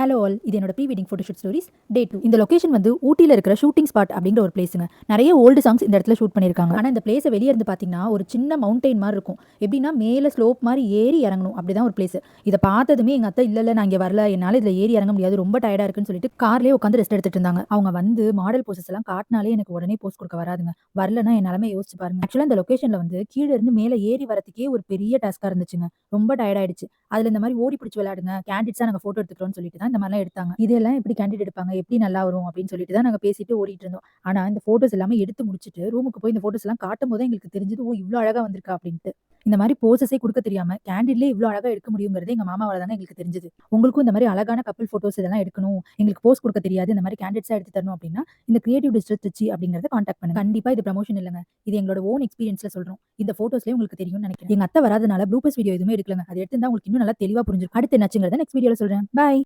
Hello all, இது என்னோட pre wedding photoshoot stories டே 2. இந்த லொகேஷன் வந்து ஊட்டியில் இருக்கிற ஷூட்டிங் ஸ்பாட் அப்படிங்கிற ஒரு பிளேஸுங்க. நிறைய ஓல்டு சாங்ஸ் இந்த இடத்துல ஷூட் பண்ணியிருக்காங்க. ஆனால் இந்த பிளேஸை வெளியே இருந்து பார்த்தீங்கன்னா ஒரு சின்ன மவுண்டைன் மாதிரி இருக்கும். எப்படின்னா மேலே ஸ்லோப் மாதிரி ஏறி இறங்கணும், அப்படிதான் ஒரு பிளேஸ். இதை பார்த்ததுமே எங்கள் அத்தை இல்லை நான் இங்கே வரல, என்னால் இதில் ஏறி இறங்க முடியாது, ரொம்ப டயர்டாக இருக்குன்னு சொல்லிட்டு கார்லேயே உட்காந்து ரெஸ்ட் எடுத்துட்டு இருந்தாங்க. அவங்க வந்து மாடல் போசஸ் எல்லாம் காட்டினாலே எனக்கு உடனே போஸ்ட் கொடுக்க வராதுங்க. வரலன்னா என் நிலமே யோசிச்சு பாருங்க. ஆக்சுவலாக இந்த லொகேஷனில் வந்து கீழே இருந்து மேலே ஏறி வரதுக்கே ஒரு பெரிய டாஸ்காக இருந்துச்சுங்க. ரொம்ப டயர்டாயிடுச்சு. அதில் இந்த மாதிரி ஓடி பிடிச்சி விளையாடுங்க, கேண்டிட்ஸாக நாங்கள் ஃபோட்டோ எடுத்துக்கிறோம்னு சொல்லிட்டு தான் இந்த மாதிரிலாம் எடுத்தாங்க. இதெல்லாம் எப்படி கேண்டிட் எடுப்பாங்க, எப்படி நல்லா வரும் அப்படின்னு சொல்லிட்டு தான் நாங்க பேசிட்டு ஓடிட்டு இருந்தோம். ஆனா இந்த போட்டோஸ் எல்லாமே எடுத்து முடிச்சுட்டு ரூமுக்கு போய் இந்த போட்டோஸ் எல்லாம் காட்டும் போது எங்களுக்கு தெரிஞ்சது, ஓ இவ்வளவு அழகா வந்திருக்கா அப்படின்ட்டு. இந்த மாதிரி போசஸே கொடுக்க தெரியாம கேண்டிட்லேயே இவ்வளவு அழகா எடுக்க முடியுங்கிறது எங்க மாமாவால தானே எங்களுக்கு தெரிஞ்சது. உங்களுக்கும் இந்த மாதிரி அழகான கப்பல் போட்டோஸ் இதெல்லாம் எடுக்கணும், எங்களுக்கு போஸ் கொடுக்க தெரியாது, இந்த மாதிரி கேண்டிட்ஸா எடுத்து தரணும் அப்படின்னா இந்த கிரியேட்டிவ் டிஜிட்டல் ட்ரிச்சி அப்படிங்கறத கான்டாக்ட் பண்ணுங்க. கண்டிப்பா இது ப்ரமோஷன் இல்லங்க, இது எங்களோட ஓன் எக்ஸ்பீரியன்ஸ்ல சொல்றோம். இந்த போட்டோஸ்லயே உங்களுக்கு தெரியும்னு நினைக்கிறேன். எங்க அத்தை வராதனால ப்ளூபர்ஸ் வீடியோ எதுவுமே எடுக்கலங்க. அது எடுத்திருந்தா உங்களுக்கு இன்னும் நல்லா தெளிவா புரிஞ்சிருக்கும். அடுத்து என்னாச்சுங்கிறத நெக்ஸ்ட் வீடியோல சொல்றேன். பை.